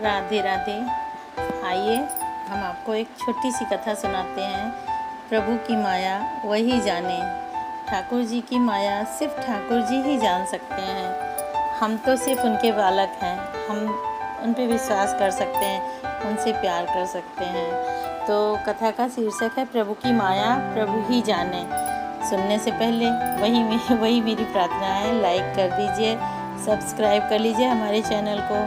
राधे राधे। आइए हम आपको एक छोटी सी कथा सुनाते हैं। प्रभु की माया वही जाने। ठाकुर जी की माया सिर्फ ठाकुर जी ही जान सकते हैं। हम तो सिर्फ उनके बालक हैं। हम उन पे विश्वास कर सकते हैं, उनसे प्यार कर सकते हैं। तो कथा का शीर्षक है प्रभु की माया प्रभु ही जाने। सुनने से पहले वही मेरी प्रार्थना है, लाइक कर दीजिए, सब्सक्राइब कर लीजिए हमारे चैनल को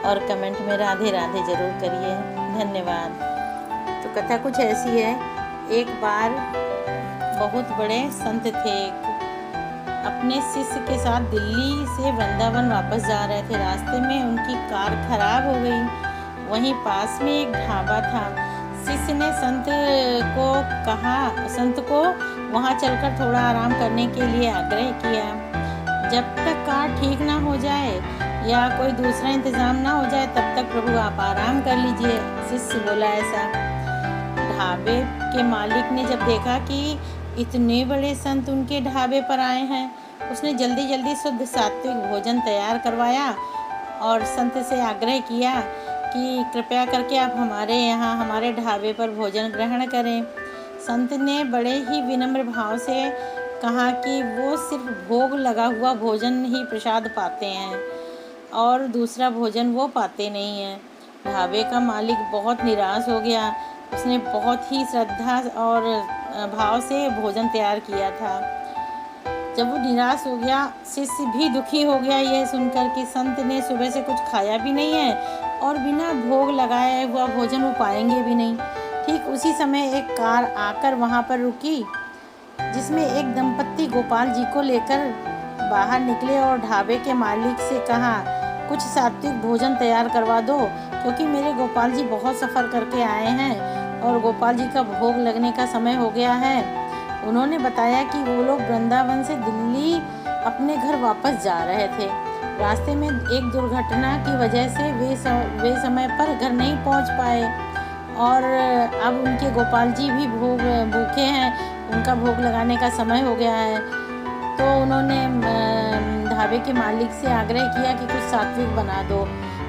और कमेंट में राधे राधे ज़रूर करिए। धन्यवाद। तो कथा कुछ ऐसी है। एक बार बहुत बड़े संत थे, अपने शिष्य के साथ दिल्ली से वृंदावन वापस जा रहे थे। रास्ते में उनकी कार खराब हो गई। वहीं पास में एक ढाबा था। शिष्य ने संत को वहां चलकर थोड़ा आराम करने के लिए आग्रह किया। जब तक कार ठीक ना हो जाए या कोई दूसरा इंतज़ाम ना हो जाए तब तक प्रभु आप आराम कर लीजिए, शिष्य बोला ऐसा। ढाबे के मालिक ने जब देखा कि इतने बड़े संत उनके ढाबे पर आए हैं, उसने जल्दी जल्दी शुद्ध सात्विक भोजन तैयार करवाया और संत से आग्रह किया कि कृपया करके आप हमारे यहाँ हमारे ढाबे पर भोजन ग्रहण करें। संत ने बड़े ही विनम्र भाव से कहा कि वो सिर्फ भोग लगा हुआ भोजन ही प्रसाद पाते हैं और दूसरा भोजन वो पाते नहीं हैं। ढाबे का मालिक बहुत निराश हो गया। उसने बहुत ही श्रद्धा और भाव से भोजन तैयार किया था। जब वो निराश हो गया, शिष्य भी दुखी हो गया यह सुनकर कि संत ने सुबह से कुछ खाया भी नहीं है और बिना भोग लगाए हुआ भोजन वो पाएंगे भी नहीं। ठीक उसी समय एक कार आकर वहाँ पर रुकी, जिसमें एक दंपत्ति गोपाल जी को लेकर बाहर निकले और ढाबे के मालिक से कहा, कुछ सात्विक भोजन तैयार करवा दो, क्योंकि मेरे गोपाल जी बहुत सफ़र करके आए हैं और गोपाल जी का भोग लगने का समय हो गया है। उन्होंने बताया कि वो लोग वृंदावन से दिल्ली अपने घर वापस जा रहे थे। रास्ते में एक दुर्घटना की वजह से वे समय पर घर नहीं पहुंच पाए और अब उनके गोपाल जी भी भूखे हैं, उनका भोग लगाने का समय हो गया है। तो उन्होंने ढाबे के मालिक से आग्रह किया कि कुछ सात्विक बना दो।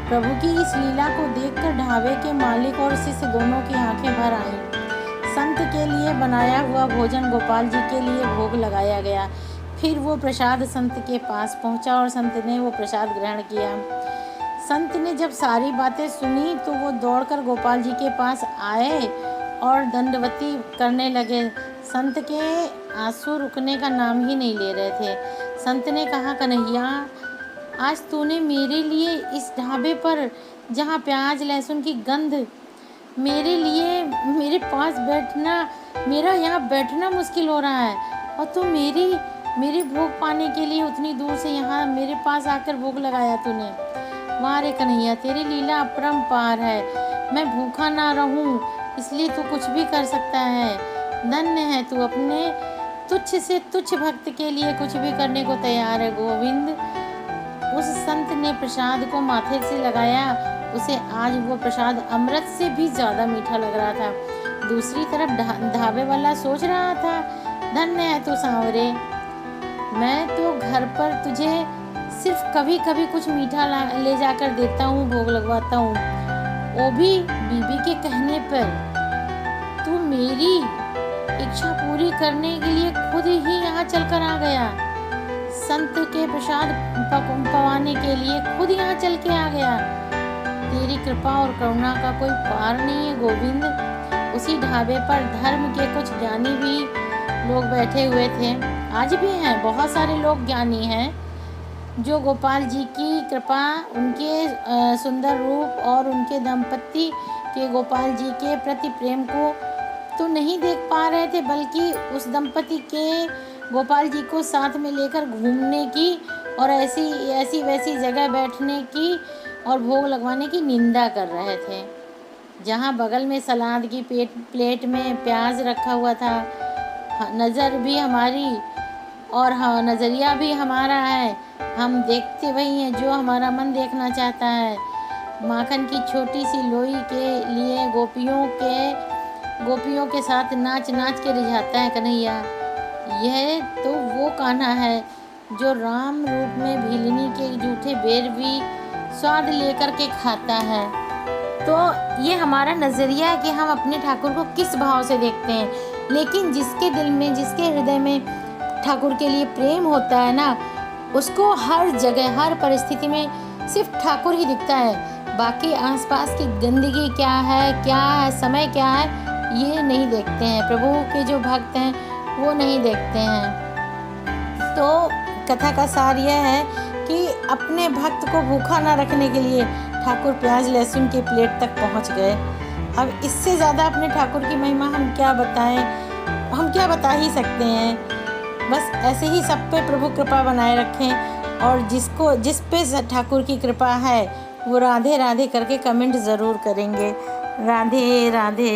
प्रभु की इस लीला को देखकर ढाबे के मालिक और शिष्य दोनों की आंखें भर आईं। संत के लिए बनाया हुआ भोजन गोपाल जी के लिए भोग लगाया गया। फिर वो प्रसाद संत के पास पहुंचा और संत ने वो प्रसाद ग्रहण किया। संत ने जब सारी बातें सुनी तो वो दौड़कर गोपाल जी के पास आए और दंडवती करने लगे। संत के आंसू रुकने का नाम ही नहीं ले रहे थे। संत ने कहा, कन्हैया, आज तूने मेरे लिए इस ढाबे पर जहाँ प्याज लहसुन की गंध, मेरे लिए मेरे पास मेरा यहाँ बैठना मुश्किल हो रहा है और तू मेरे भोग पाने के लिए उतनी दूर से यहाँ मेरे पास आकर भोग लगाया तूने। वाह रे कन्हैया, तेरी लीला अपरंपार है। मैं भूखा ना रहूं इसलिए तू कुछ भी कर सकता है। धन्य है तू, अपने तुच्छ से तुच्छ भक्त के लिए कुछ भी करने को तैयार है गोविंद। उस संत ने प्रसाद को माथे से लगाया। उसे आज वो प्रसाद अमृत से भी ज़्यादा मीठा लग रहा था। दूसरी तरफ ढाबे वाला सोच रहा था, धन्य है तू सांवरे, मैं तो घर पर तुझे सिर्फ कभी कभी कुछ मीठा ले जाकर देता हूँ, भोग लगवाता हूँ, वो भी बीबी के कहने पर। तू मेरी इच्छा पूरी करने के लिए खुद ही यहाँ चलकर आ गया। संत के प्रसाद पवाने के लिए खुद यहाँ चल के आ गया। तेरी कृपा और करुणा का कोई पार नहीं है गोविंद। उसी ढाबे पर धर्म के कुछ ज्ञानी भी लोग बैठे हुए थे, आज भी हैं। बहुत सारे लोग ज्ञानी हैं जो गोपाल जी की कृपा, उनके सुंदर रूप और उनके दंपत्ति के गोपाल जी के प्रति प्रेम को तो नहीं देख पा रहे थे, बल्कि उस दंपति के गोपाल जी को साथ में लेकर घूमने की और ऐसी वैसी जगह बैठने की और भोग लगवाने की निंदा कर रहे थे। जहाँ बगल में सलाद की प्लेट में प्याज रखा हुआ था, नज़र भी हमारी और नज़रिया भी हमारा है, हम देखते वही हैं जो हमारा मन देखना चाहता है। माखन की छोटी सी लोई के लिए गोपियों के साथ नाच के रिझाता है कन्हैया। यह तो वो कान्हा है जो राम रूप में भीलनी के जूठे बेर भी स्वाद लेकर के खाता है। तो ये हमारा नज़रिया है कि हम अपने ठाकुर को किस भाव से देखते हैं। लेकिन जिसके दिल में, जिसके हृदय में ठाकुर के लिए प्रेम होता है ना, उसको हर जगह, हर परिस्थिति में सिर्फ ठाकुर ही दिखता है। बाकी आसपास की गंदगी क्या है, समय क्या है, ये नहीं देखते हैं। प्रभु के जो भक्त हैं वो नहीं देखते हैं। तो कथा का सार यह है कि अपने भक्त को भूखा ना रखने के लिए ठाकुर प्याज लहसुन की प्लेट तक पहुंच गए। अब इससे ज़्यादा अपने ठाकुर की महिमा हम क्या बताएं, हम क्या बता ही सकते हैं। बस ऐसे ही सब पे प्रभु कृपा बनाए रखें, और जिस पे ठाकुर की कृपा है वो राधे राधे करके कमेंट ज़रूर करेंगे। राधे राधे।